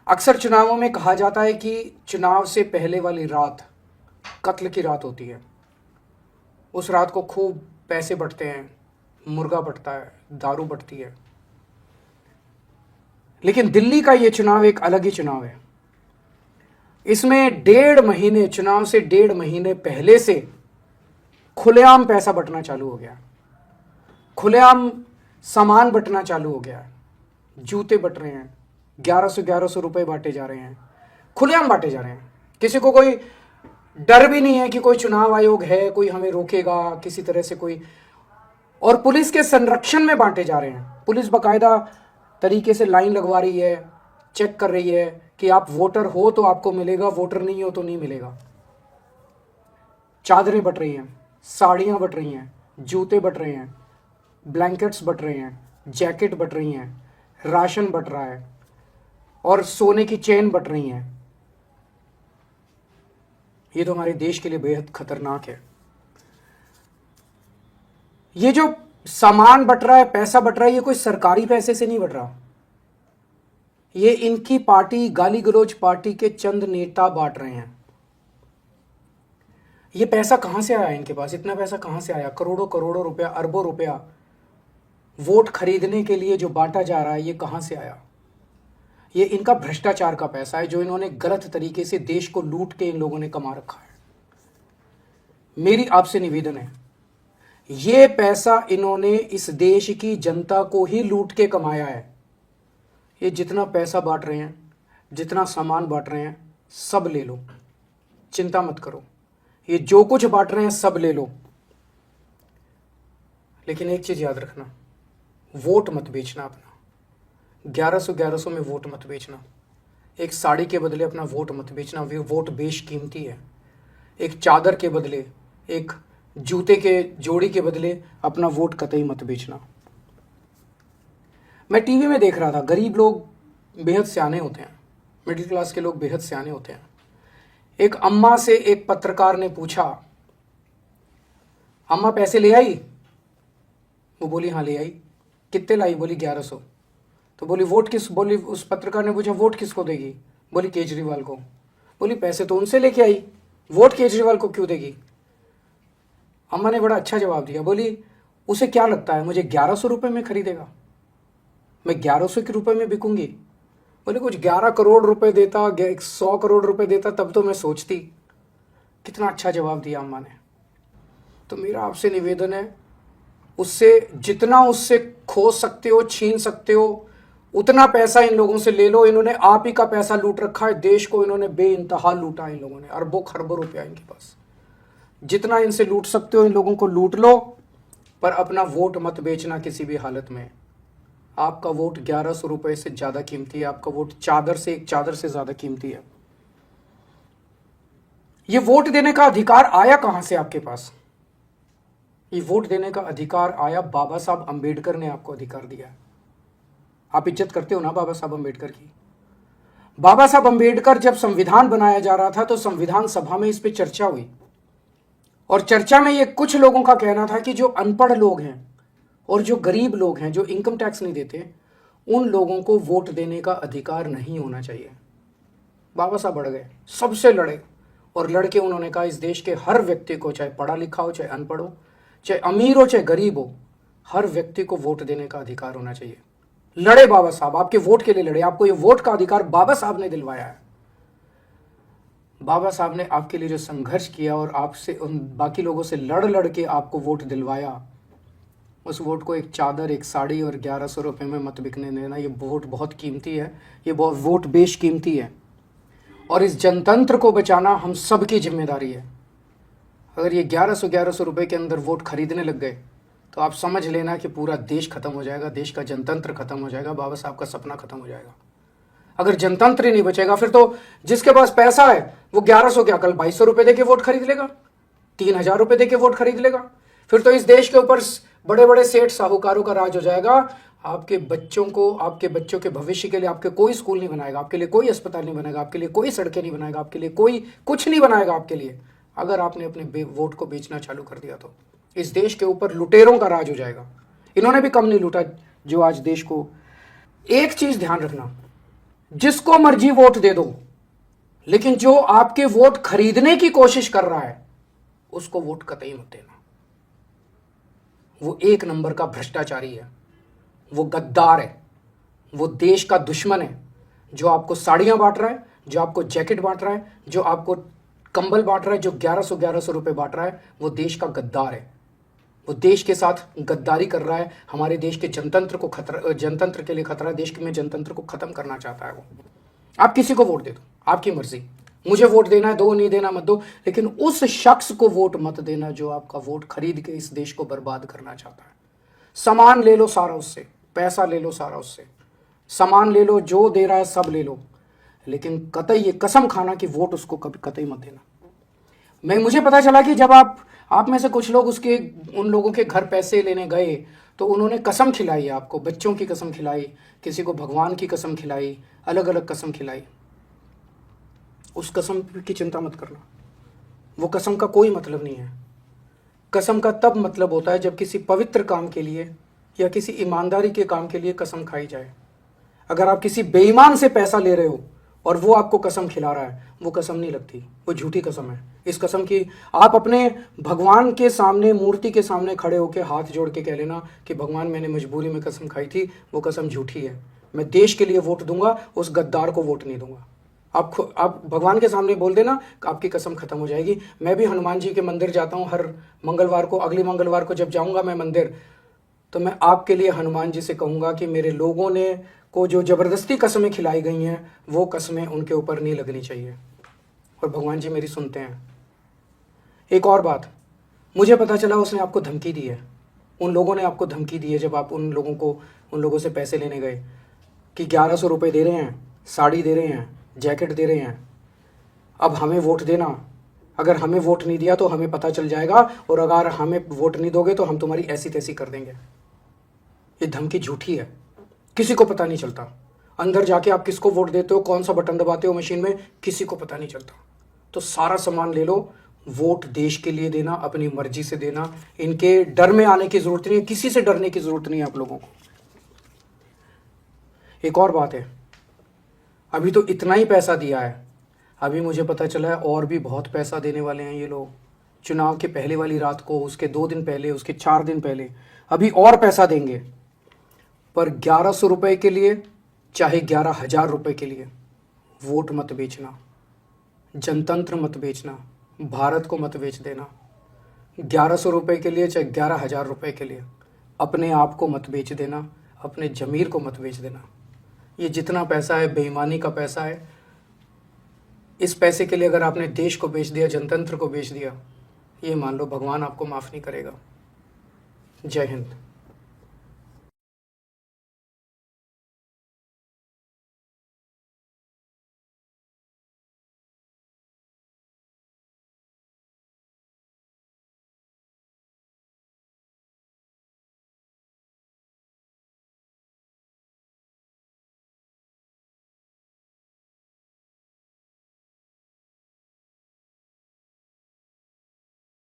अक्सर चुनावों में कहा जाता है कि चुनाव से पहले वाली रात कत्ल की रात होती है। उस रात को खूब पैसे बंटते हैं, मुर्गा बंटता है, दारू बंटती है। लेकिन दिल्ली का ये चुनाव एक अलग ही चुनाव है। इसमें 1.5 महीने, चुनाव से 1.5 महीने पहले से खुलेआम पैसा बंटना चालू हो गया। खुलेआम सामान बंटना चालू हो गया। जूते बंट रहे हैं, 1100 रुपए बांटे जा रहे हैं, खुलेआम बांटे जा रहे हैं। किसी को कोई डर भी नहीं है कि कोई चुनाव आयोग है, कोई हमें रोकेगा किसी तरह से कोई। और पुलिस के संरक्षण में बांटे जा रहे हैं। पुलिस बाकायदा तरीके से लाइन लगवा रही है, चेक कर रही है कि आप वोटर हो तो आपको मिलेगा, वोटर नहीं हो तो नहीं मिलेगा। चादरें बट रही हैं, साड़ियां बट रही हैं, जूते बट रहे हैं, ब्लैंकेट्स बट रहे हैं, जैकेट बट रही हैं, राशन बट रहा है और सोने की चेन बट रही हैं। ये तो हमारे देश के लिए बेहद खतरनाक है। ये जो सामान बट रहा है, पैसा बट रहा है, ये कोई सरकारी पैसे से नहीं बट रहा। ये इनकी पार्टी, गाली गलौज पार्टी के चंद नेता बांट रहे हैं। ये पैसा कहां से आया इनके पास? इतना पैसा कहां से आया? करोड़ों करोड़ों रुपया, अरबों रुपया वोट खरीदने के लिए जो बांटा जा रहा है, ये कहां से आया? ये इनका भ्रष्टाचार का पैसा है जो इन्होंने गलत तरीके से देश को लूट के इन लोगों ने कमा रखा है। मेरी आपसे निवेदन है, ये पैसा इन्होंने इस देश की जनता को ही लूट के कमाया है। ये जितना पैसा बांट रहे हैं, जितना सामान बांट रहे हैं, सब ले लो, चिंता मत करो। ये जो कुछ बांट रहे हैं सब ले लो। लेकिन एक चीज याद रखना, वोट मत बेचना अपना। 1100 में वोट मत बेचना। एक साड़ी के बदले अपना वोट मत बेचना। वोट बेशकीमती है। एक चादर के बदले, एक जूते के जोड़ी के बदले अपना वोट कतई मत बेचना। मैं टीवी में देख रहा था, गरीब लोग बेहद सियाने होते हैं, मिडिल क्लास के लोग बेहद सियाने होते हैं। एक अम्मा से एक पत्रकार ने पूछा, अम्मा पैसे ले आई? वो बोली हाँ ले आई। कितने लाई? बोली 1100। तो बोली वोट किस, बोली उस पत्रकार ने पूछा वोट किसको देगी? बोली केजरीवाल को। बोली पैसे तो उनसे लेके आई, वोट केजरीवाल को क्यों देगी? अम्मा ने बड़ा अच्छा जवाब दिया, बोली उसे क्या लगता है मुझे 1100 रुपए में खरीदेगा? मैं 1100 के रुपए में बिकूंगी? बोले कुछ 11 करोड़ रुपए देता, 100 करोड़ रुपए देता तब तो मैं सोचती। कितना अच्छा जवाब दिया अम्मा ने। तो मेरा आपसे निवेदन है, उससे जितना उससे खो सकते हो, छीन सकते हो, उतना पैसा इन लोगों से ले लो। इन्होंने आप ही का पैसा लूट रखा है। देश को इन्होंने बेइंतहा लूटा। इन लोगों ने अरबों खरबों रुपया इनके पास। जितना इनसे लूट सकते हो इन लोगों को लूट लो, पर अपना वोट मत बेचना किसी भी हालत में। आपका वोट 1100 रुपए से ज्यादा कीमती है। आपका वोट चादर से, एक चादर से ज्यादा कीमती है। ये वोट देने का अधिकार आया कहां से आपके पास? ये वोट देने का अधिकार आया, बाबा साहब अंबेडकर ने आपको अधिकार दिया। आप इज्जत करते हो ना बाबा साहब अंबेडकर की? बाबा साहब अंबेडकर जब संविधान बनाया जा रहा था तो संविधान सभा में इस पे चर्चा हुई। और चर्चा में ये कुछ लोगों का कहना था कि जो अनपढ़ लोग हैं और जो गरीब लोग हैं, जो इनकम टैक्स नहीं देते, उन लोगों को वोट देने का अधिकार नहीं होना चाहिए। बाबा साहब बढ़ गए, सबसे लड़े और लड़के उन्होंने कहा इस देश के हर व्यक्ति को, चाहे पढ़ा लिखा हो, चाहे अनपढ़ हो, चाहे अमीर हो, चाहे गरीब हो, हर व्यक्ति को वोट देने का अधिकार होना चाहिए। लड़े बाबा साहब, आपके वोट के लिए लड़े। आपको ये वोट का अधिकार बाबा साहब ने दिलवाया है। बाबा साहब ने आपके लिए जो संघर्ष किया और आपसे, उन बाकी लोगों से लड़ लड़ के आपको वोट दिलवाया, उस वोट को एक चादर, एक साड़ी और 1100 रुपए में मत बिकने देना। ये वोट बहुत कीमती है। ये वोट बेशकीमती है और इस जनतंत्र को बचाना हम सब की जिम्मेदारी है। अगर ये 1100 रुपए के अंदर वोट खरीदने लग गए तो आप समझ लेना कि पूरा देश खत्म हो जाएगा, देश का जनतंत्र खत्म हो जाएगा, बाबा साहब का सपना खत्म हो जाएगा। अगर जनतंत्र ही नहीं बचेगा फिर तो जिसके पास पैसा है वो 1100 क्या कल 2200 रुपए देके वोट खरीद लेगा, 3000 रुपए देके वोट खरीद लेगा। फिर तो इस देश के ऊपर बड़े बड़े सेठ साहूकारों का राज हो जाएगा। आपके बच्चों को, आपके बच्चों के भविष्य के लिए आपके कोई स्कूल नहीं बनाएगा, आपके लिए कोई अस्पताल नहीं बनाएगा, आपके लिए कोई सड़कें नहीं बनाएगा, आपके लिए कोई कुछ नहीं बनाएगा आपके लिए। अगर आपने अपने वोट को बेचना चालू कर दिया तो इस देश के ऊपर लुटेरों का राज हो जाएगा। इन्होंने भी कम नहीं लूटा जो आज देश को। एक चीज ध्यान रखना, जिसको मर्जी वोट दे दो, लेकिन जो आपके वोट खरीदने की कोशिश कर रहा है उसको वोट कतई मत देना। वो एक नंबर का भ्रष्टाचारी है, वो गद्दार है, वो देश का दुश्मन है। जो आपको साड़ियां बांट रहा है, जो आपको जैकेट बांट रहा है, जो आपको कंबल बांट रहा है, जो 1100 रुपए बांट रहा है, वो देश का गद्दार है। वो देश के साथ गद्दारी कर रहा है। हमारे देश के जनतंत्र को खतरा, जनतंत्र के लिए खतरा है। देश में जनतंत्र को खत्म करना चाहता है वो। आप किसी को वोट दे दो, आपकी मर्जी। मुझे वोट देना है, दो, नहीं देना मत दो, लेकिन उस शख्स को वोट मत देना जो आपका वोट खरीद के इस देश को बर्बाद करना चाहता है। सामान ले लो सारा उससे, पैसा ले लो सारा उससे, सामान ले लो, जो दे रहा है सब ले लो, लेकिन कतई ये कसम खाना कि वोट उसको कभी कतई मत देना। मुझे पता चला कि जब आप में से कुछ लोग उन लोगों के घर पैसे लेने गए तो उन्होंने कसम खिलाई, आपको बच्चों की कसम खिलाई, किसी को भगवान की कसम खिलाई, अलग अलग कसम खिलाई। उस कसम की चिंता मत करना, वो कसम का कोई मतलब नहीं है। कसम का तब मतलब होता है जब किसी पवित्र काम के लिए या किसी ईमानदारी के काम के लिए कसम खाई जाए। अगर आप किसी बेईमान से पैसा ले रहे हो और वो आपको कसम खिला रहा है, वो कसम नहीं लगती, वो झूठी कसम है। इस कसम की आप अपने भगवान के सामने, मूर्ति के सामने खड़े होकर हाथ जोड़ के कह लेना कि भगवान मैंने मजबूरी में कसम खाई थी, वो कसम झूठी है, मैं देश के लिए वोट दूंगा, उस गद्दार को वोट नहीं दूंगा। आप भगवान के सामने बोल देना, आपकी कसम खत्म हो जाएगी। मैं भी हनुमान जी के मंदिर जाता हूँ हर मंगलवार को। अगली मंगलवार को जब जाऊंगा मैं मंदिर, तो मैं आपके लिए हनुमान जी से कहूंगा कि मेरे लोगों ने को जो जबरदस्ती कसमें खिलाई गई हैं, वो कसमें उनके ऊपर नहीं लगनी चाहिए। और भगवान जी मेरी सुनते हैं। एक और बात, मुझे पता चला उसने आपको धमकी दी है, उन लोगों ने आपको धमकी दी है जब आप उन लोगों से पैसे लेने गए कि 1100 रुपये दे रहे हैं, साड़ी दे रहे हैं, जैकेट दे रहे हैं, अब हमें वोट देना। अगर हमें वोट नहीं दिया तो हमें पता चल जाएगा, और अगर हमें वोट नहीं दोगे तो हम तुम्हारी ऐसी तैसी कर देंगे। ये धमकी झूठी है, किसी को पता नहीं चलता। अंदर जाके आप किसको वोट देते हो, कौन सा बटन दबाते हो मशीन में, किसी को पता नहीं चलता। तो सारा सामान ले लो, वोट देश के लिए देना, अपनी मर्जी से देना। इनके डर में आने की जरूरत नहीं है, किसी से डरने की जरूरत नहीं है आप लोगों को। एक और बात है, अभी तो इतना ही पैसा दिया है, अभी मुझे पता चला है और भी बहुत पैसा देने वाले हैं ये लोग। चुनाव के पहले वाली रात को, उसके 2 दिन पहले, उसके 4 दिन पहले, अभी और पैसा देंगे। पर 1100 रुपये के लिए, चाहे 11,000 रुपये के लिए, वोट मत बेचना, जनतंत्र मत बेचना, भारत को मत बेच देना। 1100 रुपये के लिए, चाहे 11,000 रुपये के लिए, अपने आप को मत बेच देना, अपने ज़मीर को मत बेच देना। ये जितना पैसा है बेईमानी का पैसा है। इस पैसे के लिए अगर आपने देश को बेच दिया, जनतंत्र को बेच दिया, ये मान लो भगवान आपको माफ़ नहीं करेगा। जय हिंद।